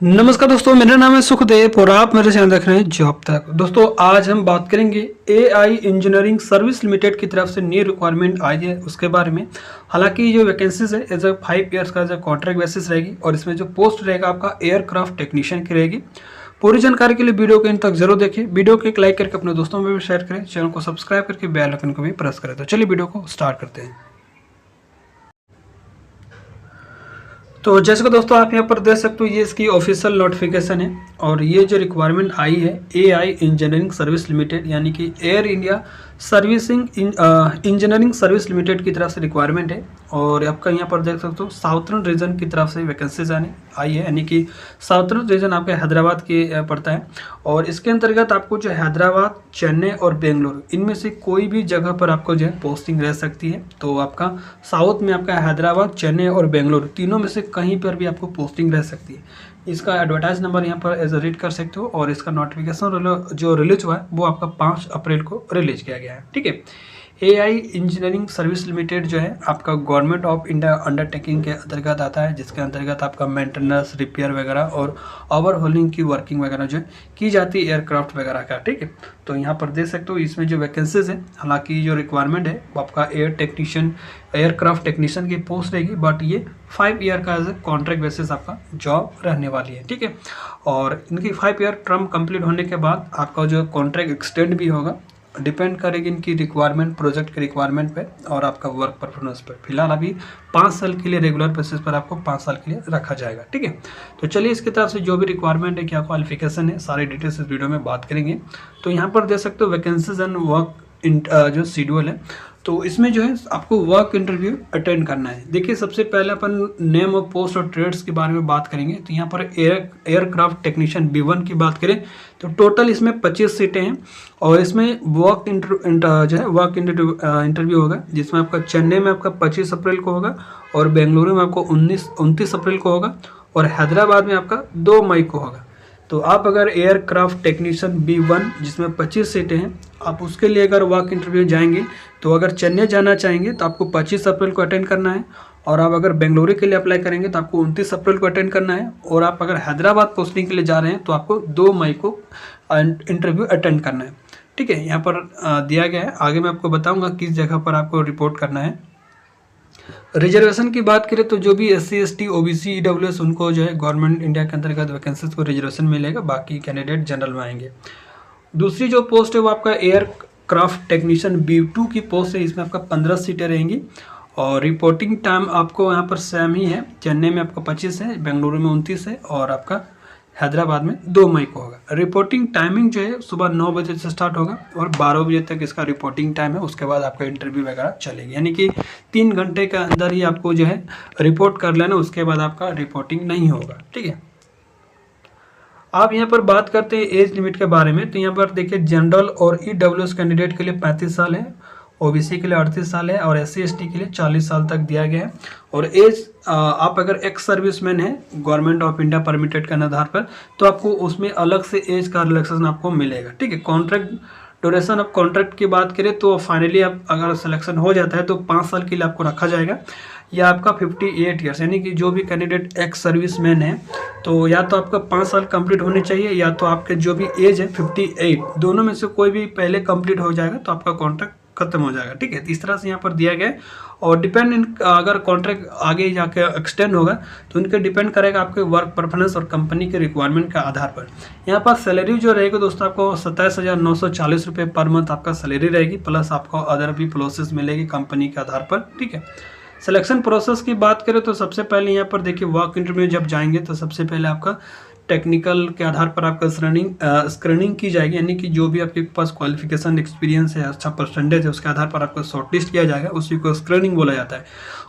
नमस्कार दोस्तों, मेरा नाम है सुखदेव और आप मेरे चैनल देख रहे हैं जॉब तक। दोस्तों आज हम बात करेंगे एआई इंजीनियरिंग सर्विस लिमिटेड की तरफ से न्यू रिक्वायरमेंट आई है उसके बारे में। हालांकि जो वैकेंसीज है एज अ 5 ईयर्स का जो कॉन्ट्रैक्ट बेसिस रहेगी और इसमें जो पोस्ट रहेगा आपका एयरक्राफ्ट टेक्नीशियन की रहेगी। पूरी जानकारी के लिए वीडियो को इन तक जरूर देखिए। वीडियो को एक लाइक करके अपने दोस्तों में भी शेयर करें, चैनल को सब्सक्राइब करके बेल आइकन को भी प्रेस करें। तो चलिए वीडियो को स्टार्ट करते हैं। तो जैसे कि दोस्तों आप यहाँ पर देख सकते हो, ये इसकी ऑफिशियल नोटिफिकेशन है और ये जो रिक्वायरमेंट आई है एआई इंजीनियरिंग सर्विस लिमिटेड यानी कि air India servicing engineering service limited की तरफ से रिक्वायरमेंट है। और आपका यहाँ पर देख सकते हो साउथर्न रीजन की तरफ से वैकेंसीज आई है, यानी कि साउथर्न रीजन आपका हैदराबाद के पड़ता है। और इसके अंतर्गत आपको जो हैदराबाद, चेन्नई और बेंगलुरु इनमें से कोई भी जगह पर आपको जो है पोस्टिंग रह सकती है। तो आपका साउथ में आपका हैदराबाद, चेन्नई और बेंगलुरु तीनों में से कहीं पर भी आपको पोस्टिंग रह सकती है। इसका एडवर्टाइज नंबर यहाँ पर एज रीड कर सकते हो और इसका नोटिफिकेशन जो रिलीज हुआ है वो आपका 5 अप्रैल को रिलीज किया गया है। ठीक है, एआई इंजीनियरिंग सर्विस लिमिटेड जो है आपका गवर्नमेंट ऑफ इंडिया अंडरटेकिंग के अंतर्गत आता है, जिसके अंतर्गत आपका मेंटेनेंस, रिपेयर वगैरह और ओवरहॉलिंग की वर्किंग वगैरह जो की जाती है एयरक्राफ्ट वगैरह का। ठीक है, तो यहाँ पर देख सकते हो इसमें जो वैकेंसीज है, हालांकि जो रिक्वायरमेंट है वो आपका एयरक्राफ्ट टेक्नीशियन की पोस्ट रहेगी, बट ये 5 ईयर का एज ए कॉन्ट्रैक्ट बेसिस आपका जॉब रहने वाली है। ठीक है, और इनकी 5 ईयर टर्म कंप्लीट होने के बाद आपका जो कॉन्ट्रैक्ट एक्सटेंड भी होगा, डिपेंड करेगी इनकी रिक्वायरमेंट, प्रोजेक्ट की रिक्वायरमेंट पे और आपका वर्क परफॉर्मेंस पर। फिलहाल अभी 5 साल के लिए रेगुलर बेसिस पर आपको 5 साल के लिए रखा जाएगा। ठीक है, तो चलिए इसकी तरफ से जो भी रिक्वायरमेंट है, क्या क्वालिफिकेशन है, सारे डिटेल्स इस वीडियो में बात करेंगे। तो यहाँ पर देख सकते हो वैकेंसीज एंड वर्क जो शेड्यूल है, तो इसमें जो है आपको वर्क इंटरव्यू अटेंड करना है। देखिए सबसे पहले अपन नेम और पोस्ट और ट्रेड्स के बारे में बात करेंगे। तो यहाँ पर एयरक्राफ्ट टेक्नीशियन B1 की बात करें तो टोटल इसमें 25 सीटें हैं और इसमें वर्क इंटरव्यू होगा, जिसमें आपका चेन्नई में आपका 25 अप्रैल को होगा और बेंगलुरु में आपको 29 अप्रैल को होगा और हैदराबाद में आपका 2 मई को होगा। तो आप अगर एयरक्राफ्ट टेक्नीशियन B1 जिसमें 25 सीटें हैं, आप उसके लिए अगर वर्क इंटरव्यू जाएंगे तो अगर चेन्नई जाना चाहेंगे तो आपको 25 अप्रैल को अटेंड करना है और आप अगर बेंगलुरु के लिए अप्लाई करेंगे तो आपको 29 अप्रैल को अटेंड करना है और आप अगर हैदराबाद पोस्टिंग के लिए जा रहे हैं तो आपको 2 मई को इंटरव्यू अटेंड करना है। ठीक है, यहाँ पर दिया गया है, आगे मैं आपको बताऊँगा किस जगह पर आपको रिपोर्ट करना है। रिजर्वेशन की बात करें तो जो भी SC ST OBC EWS उनको जो है गवर्नमेंट इंडिया के अंतर्गत वैकेंसीज को रिजर्वेशन मिलेगा, बाकी कैंडिडेट जनरल में आएंगे। दूसरी जो पोस्ट है वो आपका एयरक्राफ्ट टेक्नीशियन B2 की पोस्ट है, इसमें आपका 15 सीटें रहेंगी और रिपोर्टिंग टाइम आपको यहाँ पर सेम ही है। चेन्नई में आपका 25 है, बेंगलुरु में 29 है और आपका हैदराबाद में 2 मई को होगा। रिपोर्टिंग टाइमिंग जो है सुबह 9 बजे से स्टार्ट होगा और 12 बजे तक इसका रिपोर्टिंग टाइम है। उसके बाद आपका इंटरव्यू वगैरह चलेगी, यानी कि 3 घंटे के अंदर ही आपको जो है रिपोर्ट कर लेना, उसके बाद आपका रिपोर्टिंग नहीं होगा। ठीक है, आप यहाँ पर बात करते हैं एज लिमिट के बारे में। तो यहाँ पर देखिए जनरल और EWS कैंडिडेट के लिए 35 साल है, OBC के लिए 38 साल है और SC ST के लिए 40 साल तक दिया गया है। और एज आप अगर एक्स सर्विसमैन है गवर्नमेंट ऑफ इंडिया परमिटेड के आधार पर तो आपको उसमें अलग से एज का रिलैक्सेशन आपको मिलेगा। ठीक है, कॉन्ट्रैक्ट ड्यूरेशन ऑफ कॉन्ट्रैक्ट की बात करें तो फाइनली आप अगर सिलेक्शन हो जाता है तो 5 साल के लिए आपको रखा जाएगा, या आपका 58 ईयर्स, यानी कि जो भी कैंडिडेट एक्स सर्विसमैन है तो या तो आपका 5 साल कंप्लीट होने चाहिए या तो आपके जो भी एज है 58, दोनों में से कोई भी पहले कंप्लीट हो जाएगा तो आपका कॉन्ट्रैक्ट खत्म हो जाएगा। ठीक है, इस तरह से यहाँ पर दिया गया है और डिपेंड अगर कॉन्ट्रैक्ट आगे जाके एक्सटेंड होगा तो उनके डिपेंड करेगा आपके वर्क परफॉर्मेंस और कंपनी के रिक्वायरमेंट के आधार पर। यहाँ पर सैलरी जो रहेगी दोस्तों आपको 27,940 रुपये पर मंथ आपका सैलरी रहेगी, प्लस आपको अदर भी प्रोसेस मिलेगी कंपनी के आधार पर। ठीक है, सिलेक्शन प्रोसेस की बात करें तो सबसे पहले यहाँ पर देखिए वर्क इंटरव्यू जब जाएंगे तो सबसे पहले आपका टेक्निकल के आधार पर आपका स्क्रीनिंग की जाएगी, यानी कि जो भी आपके पास क्वालिफिकेशन, एक्सपीरियंस है, अच्छा परसेंटेज है, उसके आधार पर आपको शॉर्टलिस्ट किया जाएगा, उसी को स्क्रीनिंग बोला जाता है।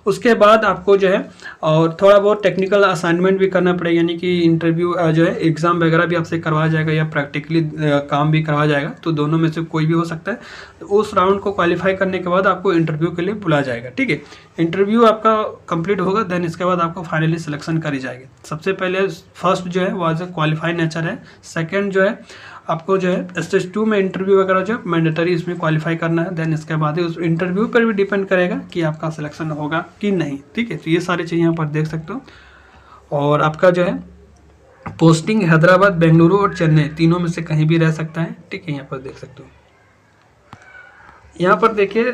उसके बाद आपको जो है और थोड़ा बहुत टेक्निकल असाइनमेंट भी करना पड़ेगा, यानी कि इंटरव्यू जो है एग्जाम वगैरह भी आपसे करवाया जाएगा या प्रैक्टिकली काम भी करवाया जाएगा, तो दोनों में से कोई भी हो सकता है। तो उस राउंड को क्वालिफाई करने के बाद आपको इंटरव्यू के लिए बुलाया जाएगा। ठीक है, इंटरव्यू आपका कंप्लीट होगा, देन इसके बाद आपको फाइनली सिलेक्शन करी जाएगी। सबसे पहले फर्स्ट जो है वो एज ए क्वालिफाइड नेचर है, सेकंड जो है आपको जो है स्टेज 2 में इंटरव्यू वगैरह जो मैंडेटरी इसमें क्वालिफाई करना है, देन इसके बाद ही उस इंटरव्यू पर भी डिपेंड करेगा कि आपका सिलेक्शन होगा कि नहीं। ठीक है, तो ये सारी चीज़ें यहाँ पर देख सकते हो। और आपका जो है पोस्टिंग हैदराबाद, बेंगलुरु और चेन्नई तीनों में से कहीं भी रह सकता है। ठीक है, यहाँ पर देख सकते हो। यहाँ पर देखिए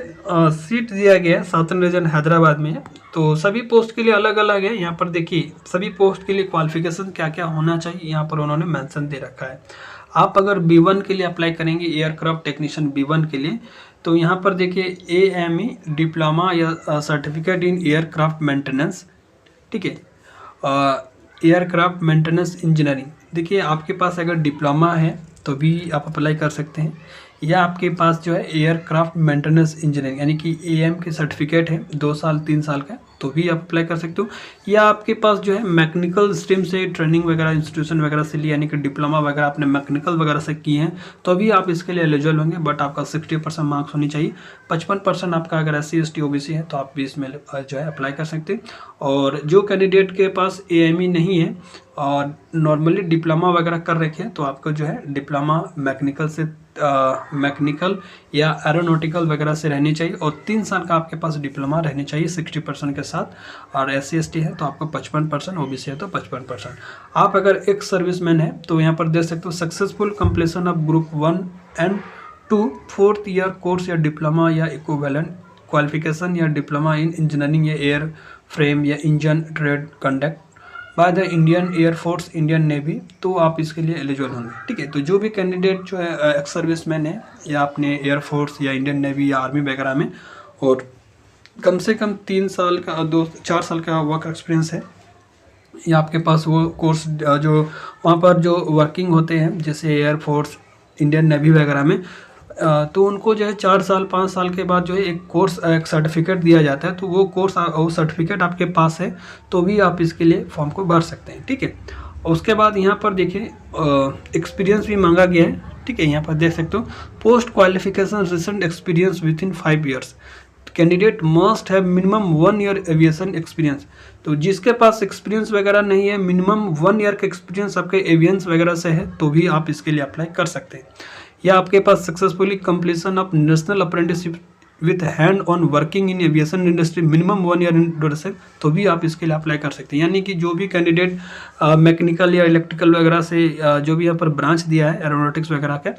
सीट दिया गया है साउथर्न रीजन हैदराबाद में है। तो सभी पोस्ट के लिए अलग अलग है। यहाँ पर देखिए सभी पोस्ट के लिए क्वालिफिकेशन क्या क्या होना चाहिए यहाँ पर उन्होंने मेंशन दे रखा है। आप अगर B1 के लिए अप्लाई करेंगे, एयरक्राफ्ट टेक्नीशियन B1 के लिए, तो यहाँ पर देखिए AME डिप्लोमा या सर्टिफिकेट इन एयरक्राफ्ट मेंटेनेंस। ठीक है, एयरक्राफ्ट मेंटेनेंस इंजीनियरिंग। देखिए आपके पास अगर डिप्लोमा है तो भी आप अप्लाई कर सकते हैं, या आपके पास जो है एयरक्राफ्ट मेंटेनेंस इंजीनियरिंग यानी कि AM की सर्टिफिकेट है 2 साल 3 साल का, तो भी आप अप्लाई कर सकते हो। या आपके पास जो है मैकेनिकल स्ट्रीम से ट्रेनिंग वगैरह इंस्टीट्यूशन वगैरह से लिया, यानी कि डिप्लोमा वगैरह आपने मैकेनिकल वगैरह से किए हैं, तो भी आप इसके लिए एलिजिबल होंगे। बट आपका 60% मार्क्स होनी चाहिए। 55% आपका अगर SC ST OBC है तो आप भी इसमें जो है अप्लाई कर सकते हैं। और जो कैंडिडेट के पास AME नहीं है और नॉर्मली डिप्लोमा वगैरह कर रखे हैं, तो आपको जो है डिप्लोमा मैकेनिकल से मैकेनिकल या एरोनॉटिकल वगैरह से रहनी चाहिए, और 3 साल का आपके पास डिप्लोमा रहनी चाहिए 60% के साथ। और SC ST है तो आपको 55%, OBC है तो 55%। आप अगर एक सर्विसमैन है तो यहाँ पर देख सकते हो successful completion of group 1 and 2 4th year course या डिप्लोमा या इक्विवेलेंट क्वालिफिकेशन या डिप्लोमा इन इंजीनियरिंग या एयर फ्रेम या engine trade conduct by the Indian air force, Indian navy, तो आप इसके लिए एलिजिबल होंगे। ठीक है, तो जो भी कैंडिडेट जो है एक्स सर्विसमैन है या अपने एयरफोर्स या इंडियन नेवी या आर्मी वगैरह में, और कम से कम 3 साल का 4 साल का वर्क एक्सपीरियंस है, या आपके पास वो कोर्स जो वहाँ पर जो वर्किंग होते हैं जैसे एयरफोर्स, इंडियन नेवी वगैरह में, तो उनको जो है 4 साल 5 साल के बाद जो है एक कोर्स एक सर्टिफिकेट दिया जाता है। तो वो कोर्स वो सर्टिफिकेट आपके पास है तो भी आप इसके लिए फॉर्म को भर सकते हैं। ठीक है, उसके बाद यहाँ पर देखिए एक्सपीरियंस भी मांगा गया है। ठीक है, यहाँ पर देख सकते हो post qualification recent experience with in 5 years, candidate must have minimum 1 year aviation experience. तो जिसके पास एक्सपीरियंस वगैरह नहीं है, मिनिमम 1 ईयर का एक्सपीरियंस आपके एवियंस वगैरह से है, तो भी आप इसके लिए अप्लाई कर सकते हैं। या आपके पास successfully completion of national apprenticeship with hand on working in aviation industry minimum 1 year in duration, तो भी आप इसके लिए अप्लाई कर सकते हैं। यानी कि जो भी कैंडिडेट मैकेनिकल या इलेक्ट्रिकल वगैरह से जो भी यहाँ पर ब्रांच दिया है एरोनॉटिक्स वगैरह का,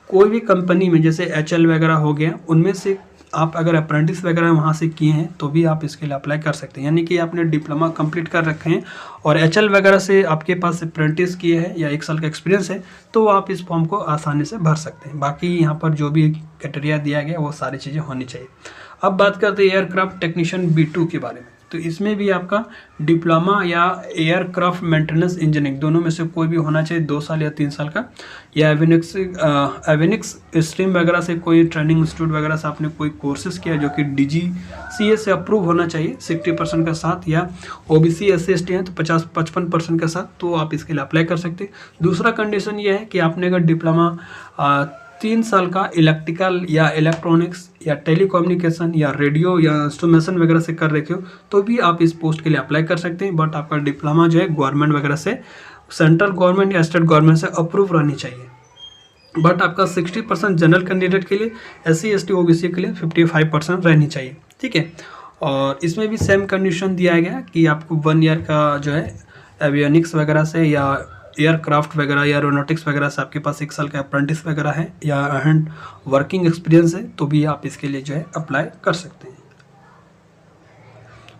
कोई भी कंपनी में जैसे HL वगैरह हो गया, उनमें से आप अगर अप्रेंटिस वगैरह वहाँ से किए हैं तो भी आप इसके लिए अप्लाई कर सकते हैं। यानी कि आपने डिप्लोमा कंप्लीट कर रखे हैं और HL वगैरह से आपके पास अप्रेंटिस किए हैं या 1 साल का एक्सपीरियंस है, तो आप इस फॉर्म को आसानी से भर सकते हैं। बाकी यहाँ पर जो भी क्राइटेरिया दिया गया वो सारी चीज़ें होनी चाहिए। अब बात करते हैं एयरक्राफ्ट टेक्नीशियन B2 के बारे में। तो इसमें भी आपका डिप्लोमा या एयरक्राफ्ट मेंटेनेंस इंजीनियरिंग दोनों में से कोई भी होना चाहिए, 2 साल या 3 साल का, या एविनिक्स स्ट्रीम वगैरह से कोई ट्रेनिंग इंस्टीट्यूट वगैरह से आपने कोई कोर्सेज किया जो कि DGCA से अप्रूव होना चाहिए 60% के साथ, या OBC SC ST हैं तो 55% के साथ, तो आप इसके लिए अप्लाई कर सकते हैं। दूसरा कंडीशन ये है कि आपने अगर डिप्लोमा 3 साल का इलेक्ट्रिकल या इलेक्ट्रॉनिक्स या टेलीकम्युनिकेशन या रेडियो या इंस्ट्रूमेंटेशन वगैरह से कर रखे हो, तो भी आप इस पोस्ट के लिए अप्लाई कर सकते हैं। बट आपका डिप्लोमा जो है गवर्नमेंट वगैरह से, सेंट्रल गवर्नमेंट या स्टेट गवर्नमेंट से अप्रूव रहनी चाहिए। बट आपका 60% जनरल कैंडिडेट के लिए, SC ST OBC के लिए 55% रहनी चाहिए। ठीक है, और इसमें भी सेम कंडीशन दिया गया कि आपको 1 ईयर का जो है एवियोनिक्स वगैरह से या एयरक्राफ्ट वगैरह या एरोनॉटिक्स वगैरह से आपके पास 1 साल का अप्रेंटिस वगैरह है या हैंड वर्किंग एक्सपीरियंस है, तो भी आप इसके लिए जो है अप्लाई कर सकते हैं।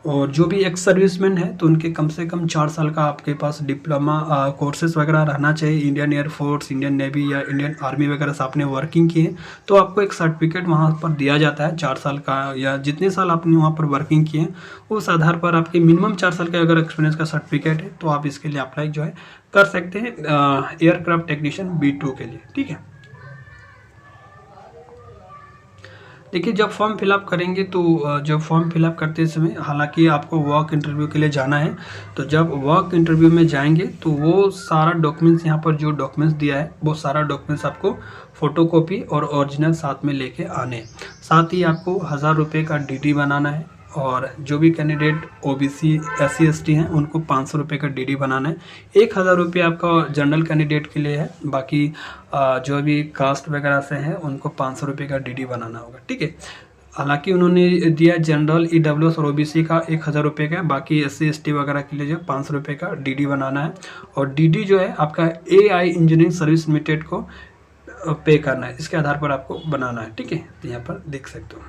और जो भी एक्स सर्विसमैन है तो उनके कम से कम 4 साल का आपके पास डिप्लोमा कोर्सेज वगैरह रहना चाहिए। इंडियन एयरफोर्स, इंडियन नेवी या इंडियन आर्मी वगैरह से आपने वर्किंग की है तो आपको एक सर्टिफिकेट वहाँ पर दिया जाता है 4 साल का, या जितने साल आपने वहाँ पर वर्किंग किए हैं उस आधार पर आपके मिनिमम 4 साल का अगर एक्सपीरियंस का सर्टिफिकेट है तो आप इसके लिए अप्लाई जो है कर सकते हैं एयरक्राफ्ट टेक्नीशियन B2 के लिए। ठीक है, देखिए जब फॉर्म फिलअप करेंगे तो जब फॉर्म फिलअप करते समय हालांकि आपको वर्क इंटरव्यू के लिए जाना है, तो जब वर्क इंटरव्यू में जाएंगे तो वो सारा डॉक्यूमेंट्स यहाँ पर जो डॉक्यूमेंट्स दिया है वो सारा डॉक्यूमेंट्स आपको फोटोकॉपी और ओरिजिनल साथ में लेके आने हैं। साथ ही आपको 1000 रुपये का DD बनाना है, और जो भी कैंडिडेट OBC SC ST हैं उनको 500 रुपये का DD बनाना है। 1000 रुपये आपका जनरल कैंडिडेट के लिए है, बाकी जो भी कास्ट वगैरह से हैं उनको 500 रुपये का DD बनाना होगा। ठीक है, हालांकि उन्होंने दिया जनरल, EWS और OBC का 1000 रुपये का, बाकी SC ST वगैरह के लिए जो 500 रुपये का DD बनाना है। और DD जो है आपका AI इंजीनियरिंग सर्विस लिमिटेड को पे करना है, इसके आधार पर आपको बनाना है। ठीक है, तो यहाँ पर देख सकते हो।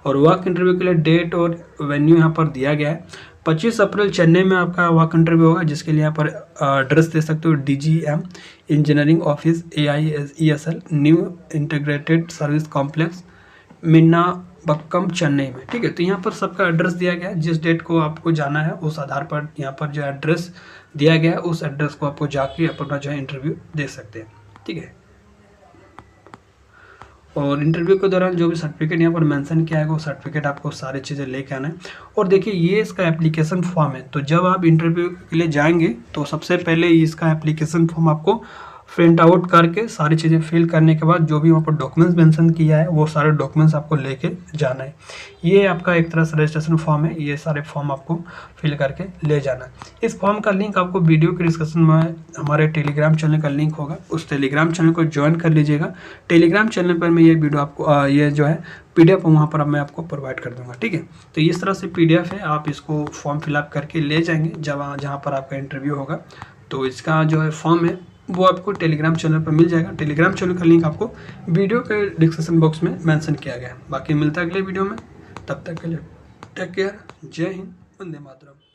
और वर्क इंटरव्यू के लिए डेट और वेन्यू यहाँ पर दिया गया है। 25 अप्रैल चेन्नई में आपका वर्क इंटरव्यू होगा, जिसके लिए यहाँ पर एड्रेस दे सकते हो, DGM engineering office, AIESL new integrated service complex, Minnambakkam, Chennai में। ठीक है, तो यहाँ पर सबका एड्रेस दिया गया है। जिस डेट को आपको जाना है उस आधार पर यहाँ पर जो एड्रेस दिया गया है उस एड्रेस को आपको जाके अपना जो है इंटरव्यू दे सकते हैं। ठीक है, और इंटरव्यू के दौरान जो भी सर्टिफिकेट यहाँ पर मेंशन किया है वो सर्टिफिकेट आपको सारी चीज़ें लेके आना है। और देखिए ये इसका एप्लीकेशन फॉर्म है, तो जब आप इंटरव्यू के लिए जाएंगे तो सबसे पहले इसका एप्लीकेशन फॉर्म आपको प्रिंट आउट करके सारी चीज़ें फिल करने के बाद जो भी वहाँ पर डॉक्यूमेंट्स मेंशन किया है वो सारे डॉक्यूमेंट्स आपको लेके जाना है। ये आपका एक तरह से रजिस्ट्रेशन फॉर्म है, ये सारे फॉर्म आपको फिल करके ले जाना है। इस फॉर्म का लिंक आपको वीडियो के डिस्क्रिप्शन में हमारे टेलीग्राम चैनल का लिंक होगा, उस टेलीग्राम चैनल को ज्वाइन कर लीजिएगा। टेलीग्राम चैनल पर मैं ये वीडियो आपको ये जो है PDF वहाँ पर मैं आपको प्रोवाइड कर दूंगा। ठीक है, तो इस तरह से PDF है, आप इसको फॉर्म फिलअप करके ले जाएंगे जहाँ पर आपका इंटरव्यू होगा। तो इसका जो है फॉर्म है वो आपको टेलीग्राम चैनल पर मिल जाएगा। टेलीग्राम चैनल का लिंक आपको वीडियो के डिस्क्रिप्शन बॉक्स में मेंशन किया गया है। बाकी मिलता है अगले वीडियो में, तब तक के लिए टेक केयर, जय हिंद, वंदे मातरम।